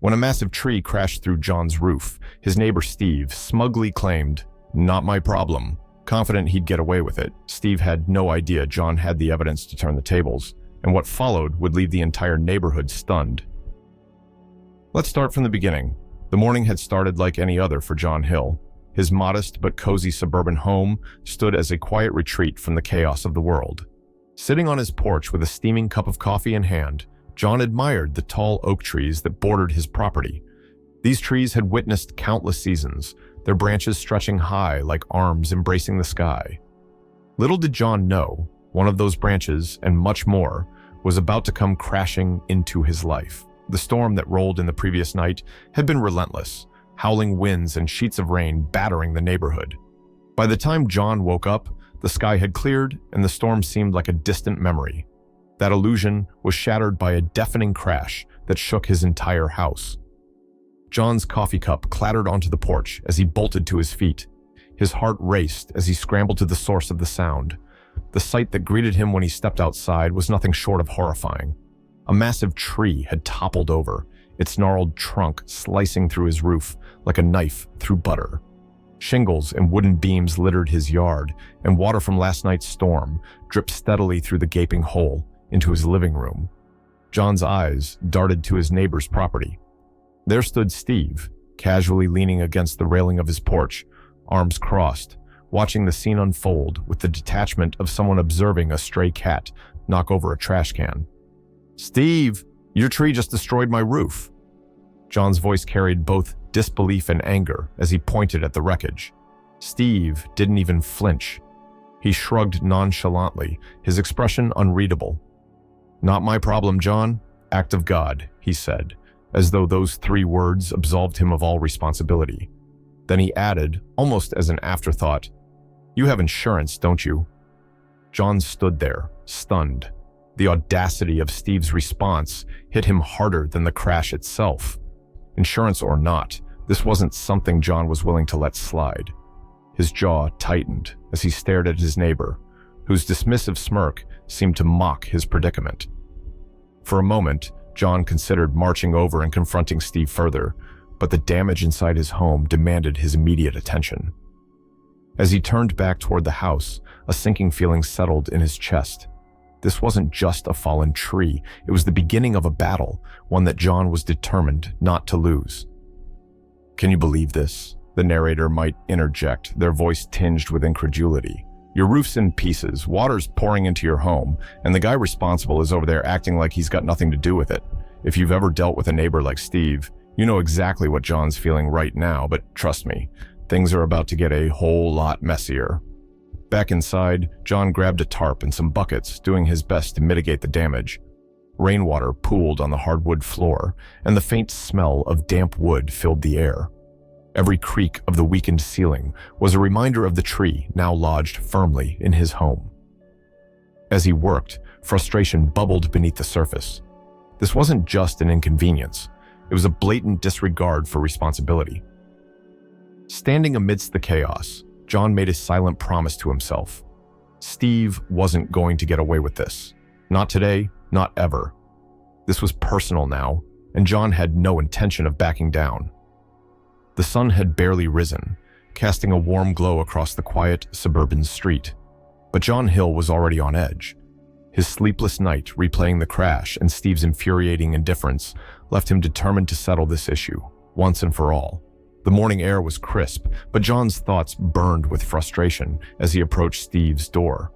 When a massive tree crashed through John's roof, his neighbor Steve smugly claimed, "Not my problem." Confident he'd get away with it, Steve had no idea John had the evidence to turn the tables, and what followed would leave the entire neighborhood stunned. Let's start from the beginning. The morning had started like any other for John Hill. His modest but cozy suburban home stood as a quiet retreat from the chaos of the world. Sitting on his porch with a steaming cup of coffee in hand, John admired the tall oak trees that bordered his property. These trees had witnessed countless seasons, their branches stretching high like arms embracing the sky. Little did John know, one of those branches, and much more, was about to come crashing into his life. The storm that rolled in the previous night had been relentless, howling winds and sheets of rain battering the neighborhood. By the time John woke up, the sky had cleared and the storm seemed like a distant memory. That illusion was shattered by a deafening crash that shook his entire house. John's coffee cup clattered onto the porch as he bolted to his feet. His heart raced as he scrambled to the source of the sound. The sight that greeted him when he stepped outside was nothing short of horrifying. A massive tree had toppled over, its gnarled trunk slicing through his roof like a knife through butter. Shingles and wooden beams littered his yard, and water from last night's storm dripped steadily through the gaping hole into his living room. John's eyes darted to his neighbor's property. There stood Steve, casually leaning against the railing of his porch, arms crossed, watching the scene unfold with the detachment of someone observing a stray cat knock over a trash can. "Steve, your tree just destroyed my roof." John's voice carried both disbelief and anger as he pointed at the wreckage. Steve didn't even flinch. He shrugged nonchalantly, his expression unreadable. "Not my problem, John. Act of God," he said, as though those 3 words absolved him of all responsibility. Then he added, almost as an afterthought, "You have insurance, don't you?" John stood there, stunned. The audacity of Steve's response hit him harder than the crash itself. Insurance or not, this wasn't something John was willing to let slide. His jaw tightened as he stared at his neighbor, whose dismissive smirk seemed to mock his predicament. For a moment, John considered marching over and confronting Steve further, but the damage inside his home demanded his immediate attention. As he turned back toward the house, a sinking feeling settled in his chest. This wasn't just a fallen tree, it was the beginning of a battle, one that John was determined not to lose. "Can you believe this?" the narrator might interject, their voice tinged with incredulity. "Your roof's in pieces, water's pouring into your home, and the guy responsible is over there acting like he's got nothing to do with it. If you've ever dealt with a neighbor like Steve, you know exactly what John's feeling right now, but trust me, things are about to get a whole lot messier." Back inside, John grabbed a tarp and some buckets, doing his best to mitigate the damage. Rainwater pooled on the hardwood floor, and the faint smell of damp wood filled the air. Every creak of the weakened ceiling was a reminder of the tree now lodged firmly in his home. As he worked, frustration bubbled beneath the surface. This wasn't just an inconvenience, it was a blatant disregard for responsibility. Standing amidst the chaos, John made a silent promise to himself. Steve wasn't going to get away with this. Not today, not ever. This was personal now, and John had no intention of backing down. The sun had barely risen, casting a warm glow across the quiet suburban street. But John Hill was already on edge. His sleepless night replaying the crash and Steve's infuriating indifference left him determined to settle this issue, once and for all. The morning air was crisp, but John's thoughts burned with frustration as he approached Steve's door.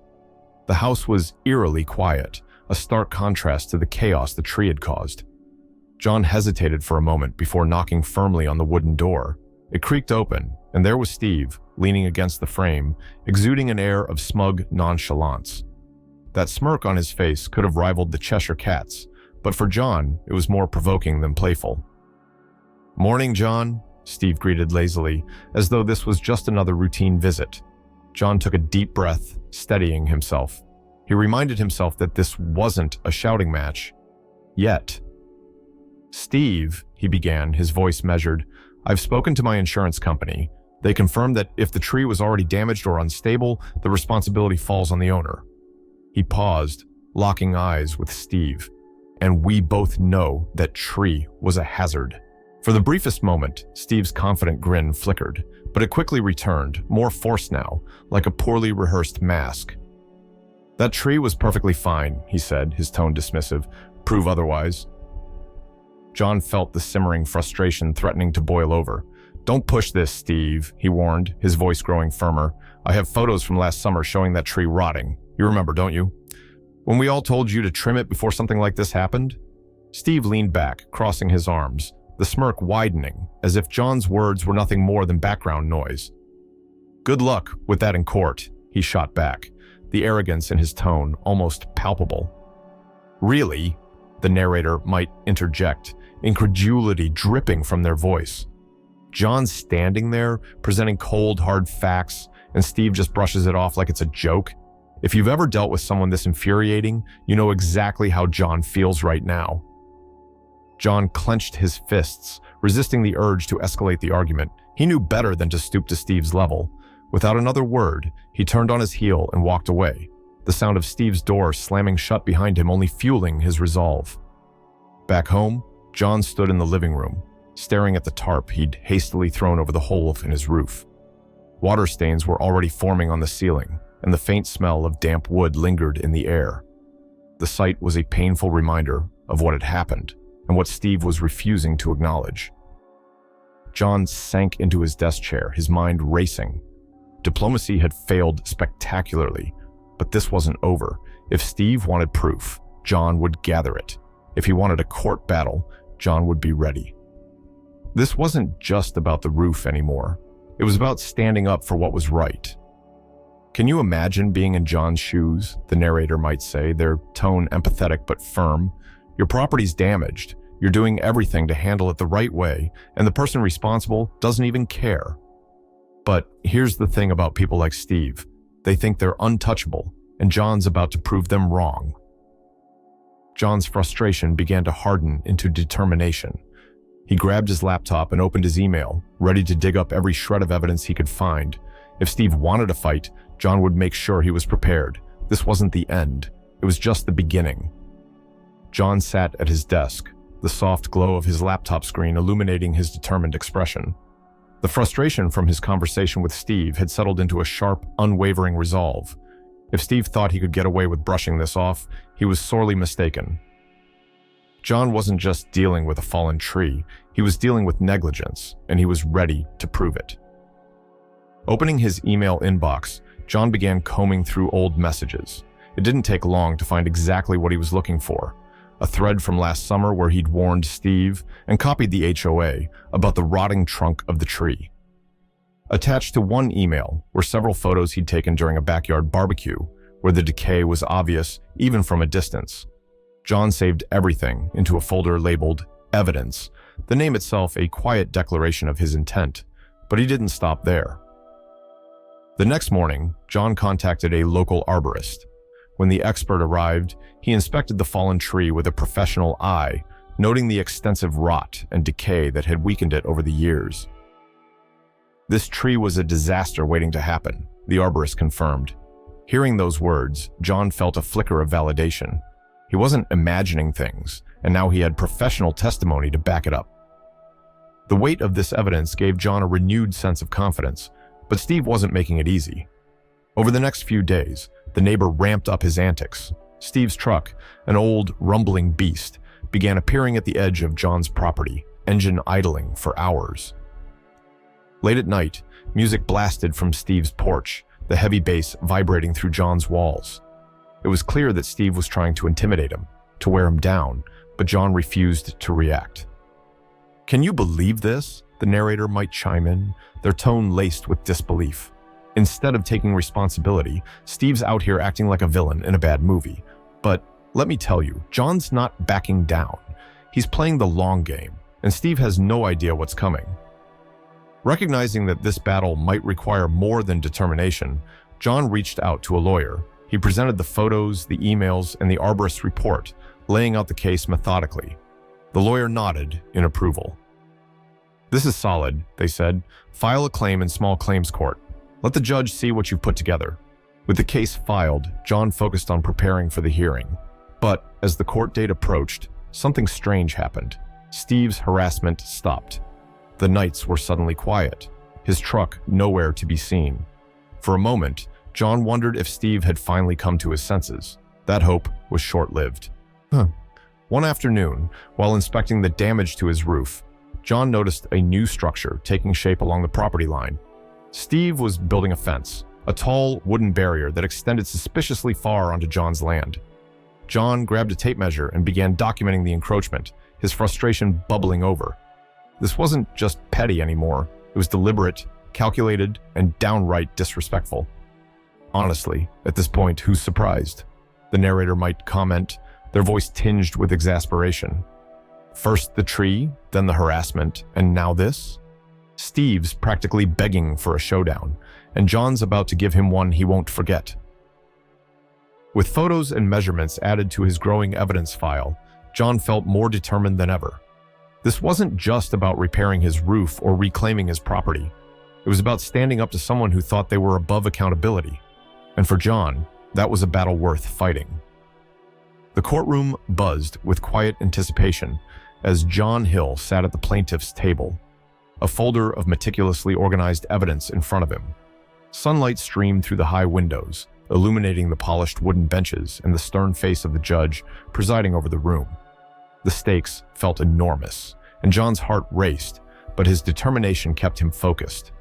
The house was eerily quiet, a stark contrast to the chaos the tree had caused. John hesitated for a moment before knocking firmly on the wooden door. It creaked open, and there was Steve, leaning against the frame, exuding an air of smug nonchalance. That smirk on his face could have rivaled the Cheshire Cat's, but for John, it was more provoking than playful. "Morning, John," Steve greeted lazily, as though this was just another routine visit. John took a deep breath, steadying himself. He reminded himself that this wasn't a shouting match. Yet. "Steve," he began, his voice measured, "I've spoken to my insurance company. They confirmed that if the tree was already damaged or unstable, the responsibility falls on the owner." He paused, locking eyes with Steve. "And we both know that tree was a hazard." For the briefest moment, Steve's confident grin flickered, but it quickly returned, more forced now, like a poorly rehearsed mask. "That tree was perfectly fine," he said, his tone dismissive. "Prove otherwise." John felt the simmering frustration threatening to boil over. "Don't push this, Steve," he warned, his voice growing firmer. "I have photos from last summer showing that tree rotting. You remember, don't you? When we all told you to trim it before something like this happened?" Steve leaned back, crossing his arms, the smirk widening, as if John's words were nothing more than background noise. "Good luck with that in court," he shot back, the arrogance in his tone almost palpable. "Really?" the narrator might interject, incredulity dripping from their voice. John's standing there, presenting cold, hard facts, and Steve just brushes it off like it's a joke. If you've ever dealt with someone this infuriating, you know exactly how John feels right now. John clenched his fists, resisting the urge to escalate the argument. He knew better than to stoop to Steve's level. Without another word, he turned on his heel and walked away, the sound of Steve's door slamming shut behind him only fueling his resolve. Back home, John stood in the living room, staring at the tarp he'd hastily thrown over the hole in his roof. Water stains were already forming on the ceiling, and the faint smell of damp wood lingered in the air. The sight was a painful reminder of what had happened, and what Steve was refusing to acknowledge. John sank into his desk chair, his mind racing. Diplomacy had failed spectacularly, but this wasn't over. If Steve wanted proof, John would gather it. If he wanted a court battle, John would be ready. This wasn't just about the roof anymore. It was about standing up for what was right. "Can you imagine being in John's shoes?" the narrator might say, their tone empathetic but firm. "Your property's damaged. You're doing everything to handle it the right way, and the person responsible doesn't even care. But here's the thing about people like Steve. They think they're untouchable, and John's about to prove them wrong." John's frustration began to harden into determination. He grabbed his laptop and opened his email, ready to dig up every shred of evidence he could find. If Steve wanted a fight, John would make sure he was prepared. This wasn't the end. It was just the beginning. John sat at his desk, the soft glow of his laptop screen illuminating his determined expression. The frustration from his conversation with Steve had settled into a sharp, unwavering resolve. If Steve thought he could get away with brushing this off, he was sorely mistaken. John wasn't just dealing with a fallen tree, he was dealing with negligence, and he was ready to prove it. Opening his email inbox, John began combing through old messages. It didn't take long to find exactly what he was looking for. A thread from last summer where he'd warned Steve and copied the HOA about the rotting trunk of the tree. Attached to one email were several photos he'd taken during a backyard barbecue, where the decay was obvious even from a distance. John saved everything into a folder labeled Evidence, the name itself a quiet declaration of his intent, but he didn't stop there. The next morning, John contacted a local arborist. When the expert arrived, he inspected the fallen tree with a professional eye, noting the extensive rot and decay that had weakened it over the years. "This tree was a disaster waiting to happen," the arborist confirmed. Hearing those words, John felt a flicker of validation. He wasn't imagining things, and now he had professional testimony to back it up. The weight of this evidence gave John a renewed sense of confidence, but Steve wasn't making it easy. Over the next few days, the neighbor ramped up his antics. Steve's truck, an old, rumbling beast, began appearing at the edge of John's property, engine idling for hours. Late at night, music blasted from Steve's porch, the heavy bass vibrating through John's walls. It was clear that Steve was trying to intimidate him, to wear him down, but John refused to react. "Can you believe this?" the narrator might chime in, their tone laced with disbelief. Instead of taking responsibility, Steve's out here acting like a villain in a bad movie. But let me tell you, John's not backing down. He's playing the long game, and Steve has no idea what's coming. Recognizing that this battle might require more than determination, John reached out to a lawyer. He presented the photos, the emails, and the arborist's report, laying out the case methodically. The lawyer nodded in approval. "This is solid," they said. "File a claim in small claims court. Let the judge see what you've put together." With the case filed, John focused on preparing for the hearing. But as the court date approached, something strange happened. Steve's harassment stopped. The nights were suddenly quiet, his truck nowhere to be seen. For a moment, John wondered if Steve had finally come to his senses. That hope was short-lived. One afternoon, while inspecting the damage to his roof, John noticed a new structure taking shape along the property line. Steve was building a fence, a tall wooden barrier that extended suspiciously far onto John's land. John grabbed a tape measure and began documenting the encroachment, his frustration bubbling over. This wasn't just petty anymore. It was deliberate, calculated, and downright disrespectful. Honestly, at this point, who's surprised? The narrator might comment, their voice tinged with exasperation. First the tree, then the harassment, and now this? Steve's practically begging for a showdown, and John's about to give him one he won't forget. With photos and measurements added to his growing evidence file, John felt more determined than ever. This wasn't just about repairing his roof or reclaiming his property. It was about standing up to someone who thought they were above accountability. And for John, that was a battle worth fighting. The courtroom buzzed with quiet anticipation as John Hill sat at the plaintiff's table, a folder of meticulously organized evidence in front of him. Sunlight streamed through the high windows, illuminating the polished wooden benches and the stern face of the judge presiding over the room. The stakes felt enormous, and John's heart raced, but his determination kept him focused.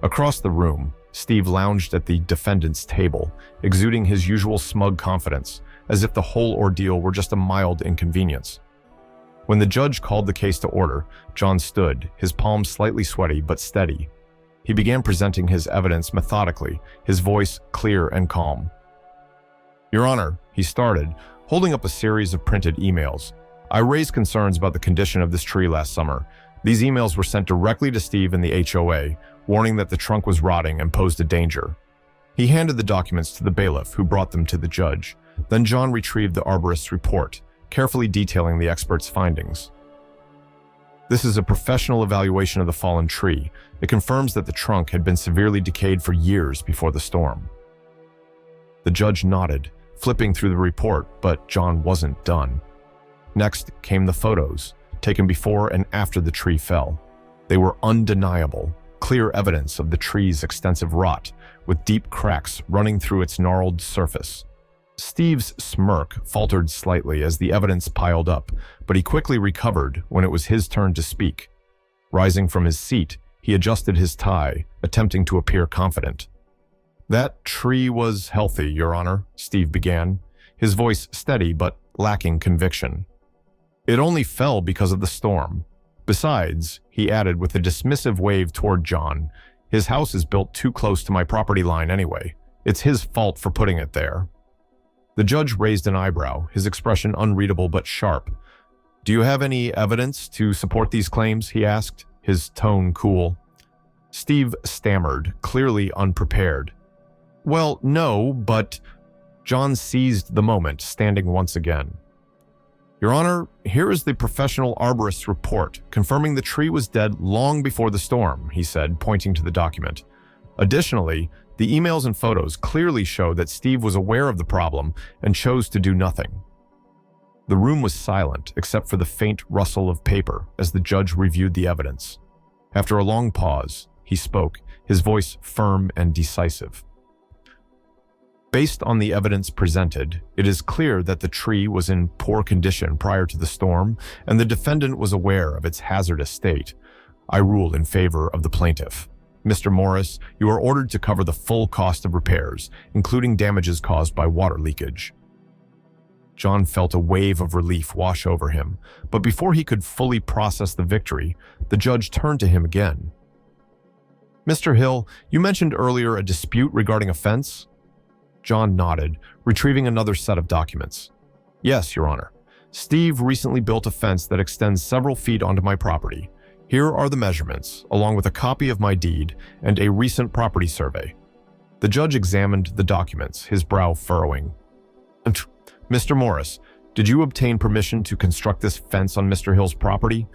Across the room, Steve lounged at the defendant's table, exuding his usual smug confidence, as if the whole ordeal were just a mild inconvenience. When the judge called the case to order, John stood, his palms slightly sweaty but steady. He began presenting his evidence methodically, his voice clear and calm. "Your Honor," he started, holding up a series of printed emails. "I raised concerns about the condition of this tree last summer. These emails were sent directly to Steve and the HOA, warning that the trunk was rotting and posed a danger." He handed the documents to the bailiff, who brought them to the judge. Then John retrieved the arborist's report, carefully detailing the expert's findings. "This is a professional evaluation of the fallen tree. It confirms that the trunk had been severely decayed for years before the storm." The judge nodded, flipping through the report, but John wasn't done. Next came the photos, taken before and after the tree fell. They were undeniable, clear evidence of the tree's extensive rot, with deep cracks running through its gnarled surface. Steve's smirk faltered slightly as the evidence piled up, but he quickly recovered when it was his turn to speak. Rising from his seat, he adjusted his tie, attempting to appear confident. "That tree was healthy, Your Honor," Steve began, his voice steady but lacking conviction. "It only fell because of the storm. Besides," he added with a dismissive wave toward John, "his house is built too close to my property line anyway. It's his fault for putting it there." The judge raised an eyebrow, his expression unreadable but sharp. "Do you have any evidence to support these claims?" he asked, his tone cool. Steve stammered, clearly unprepared. "Well, no, but—" John seized the moment, standing once again. "Your Honor, here is the professional arborist's report, confirming the tree was dead long before the storm," he said, pointing to the document. "Additionally, the emails and photos clearly show that Steve was aware of the problem and chose to do nothing." The room was silent, except for the faint rustle of paper as the judge reviewed the evidence. After a long pause, he spoke, his voice firm and decisive. "Based on the evidence presented, it is clear that the tree was in poor condition prior to the storm, and the defendant was aware of its hazardous state. I rule in favor of the plaintiff. Mr. Morris, you are ordered to cover the full cost of repairs, including damages caused by water leakage." John felt a wave of relief wash over him, but before he could fully process the victory, the judge turned to him again. "Mr. Hill, you mentioned earlier a dispute regarding a fence?" John nodded, retrieving another set of documents. "Yes, Your Honor. Steve recently built a fence that extends several feet onto my property. Here are the measurements, along with a copy of my deed and a recent property survey." The judge examined the documents, his brow furrowing. "Mr. Morris, did you obtain permission to construct this fence on Mr. Hill's property?"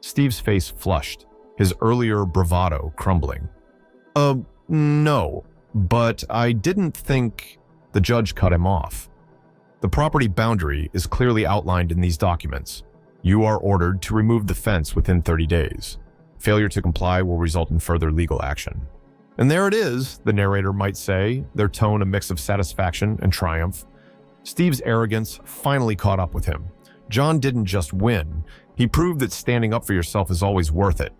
Steve's face flushed, his earlier bravado crumbling. No, but I didn't think—" The judge cut him off. "The property boundary is clearly outlined in these documents. You are ordered to remove the fence within 30 days. Failure to comply will result in further legal action. And there it is, the narrator might say, their tone a mix of satisfaction and triumph. Steve's arrogance finally caught up with him. John didn't just win, he proved that standing up for yourself is always worth it.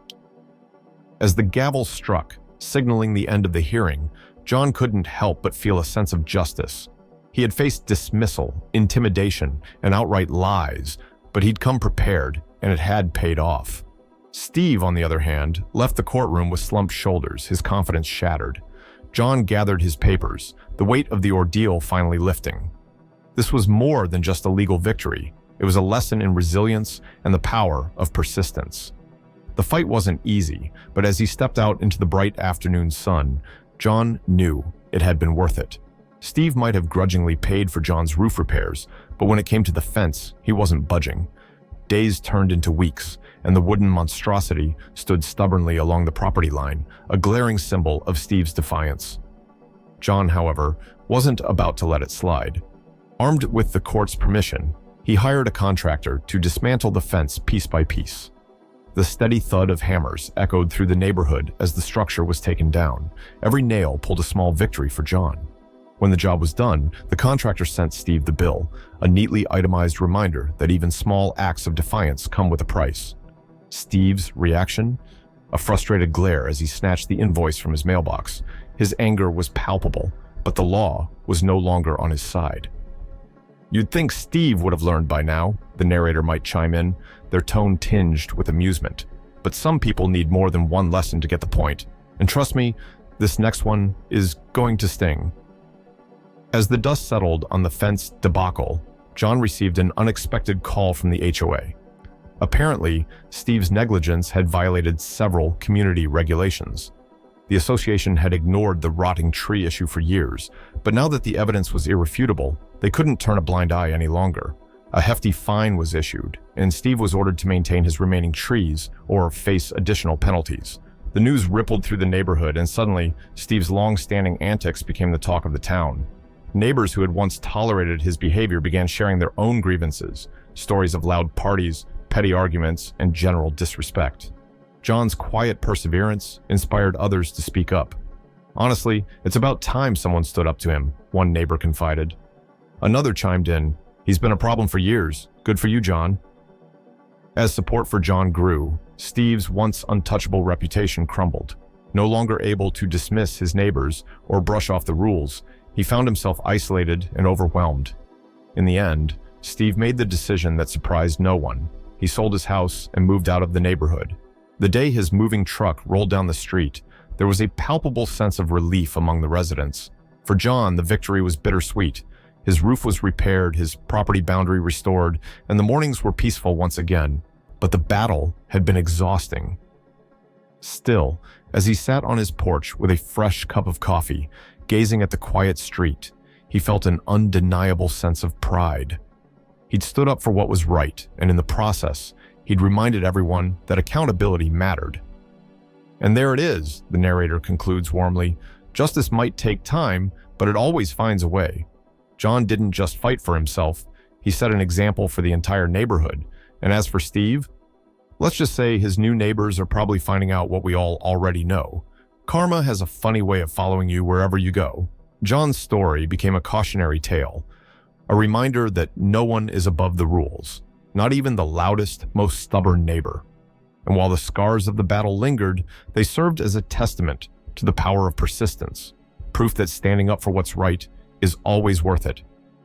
As the gavel struck, signaling the end of the hearing, John couldn't help but feel a sense of justice. He had faced dismissal, intimidation, and outright lies, but he'd come prepared, and it had paid off. Steve, on the other hand, left the courtroom with slumped shoulders, his confidence shattered. John gathered his papers, the weight of the ordeal finally lifting. This was more than just a legal victory. It was a lesson in resilience and the power of persistence. The fight wasn't easy, but as he stepped out into the bright afternoon sun, John knew it had been worth it. Steve might have grudgingly paid for John's roof repairs, but when it came to the fence, he wasn't budging. Days turned into weeks, and the wooden monstrosity stood stubbornly along the property line, a glaring symbol of Steve's defiance. John, however, wasn't about to let it slide. Armed with the court's permission, he hired a contractor to dismantle the fence piece by piece. The steady thud of hammers echoed through the neighborhood as the structure was taken down. Every nail pulled a small victory for John. When the job was done, the contractor sent Steve the bill, a neatly itemized reminder that even small acts of defiance come with a price. Steve's reaction? A frustrated glare as he snatched the invoice from his mailbox. His anger was palpable, but the law was no longer on his side. You'd think Steve would have learned by now, the narrator might chime in, their tone tinged with amusement. But some people need more than one lesson to get the point. And trust me, this next one is going to sting. As the dust settled on the fence debacle, John received an unexpected call from the HOA. Apparently, Steve's negligence had violated several community regulations. The association had ignored the rotting tree issue for years, but now that the evidence was irrefutable, they couldn't turn a blind eye any longer. A hefty fine was issued, and Steve was ordered to maintain his remaining trees or face additional penalties. The news rippled through the neighborhood, and suddenly, Steve's long-standing antics became the talk of the town. Neighbors who had once tolerated his behavior began sharing their own grievances, stories of loud parties, petty arguments, and general disrespect. John's quiet perseverance inspired others to speak up. Honestly, it's about time someone stood up to him, one neighbor confided. Another chimed in, "He's been a problem for years. Good for you, John." As support for John grew, Steve's once untouchable reputation crumbled. No longer able to dismiss his neighbors or brush off the rules, he found himself isolated and overwhelmed. In the end, Steve made the decision that surprised no one. He sold his house and moved out of the neighborhood. The day his moving truck rolled down the street, there was a palpable sense of relief among the residents. For John, the victory was bittersweet. His roof was repaired, his property boundary restored, and the mornings were peaceful once again. But the battle had been exhausting. Still, as he sat on his porch with a fresh cup of coffee, gazing at the quiet street, he felt an undeniable sense of pride. He'd stood up for what was right, and in the process, he'd reminded everyone that accountability mattered. And there it is, the narrator concludes warmly. Justice might take time, but it always finds a way. John didn't just fight for himself, he set an example for the entire neighborhood. And as for Steve, let's just say his new neighbors are probably finding out what we all already know. Karma has a funny way of following you wherever you go. John's story became a cautionary tale, a reminder that no one is above the rules, not even the loudest, most stubborn neighbor. And while the scars of the battle lingered, they served as a testament to the power of persistence, proof that standing up for what's right is always worth it,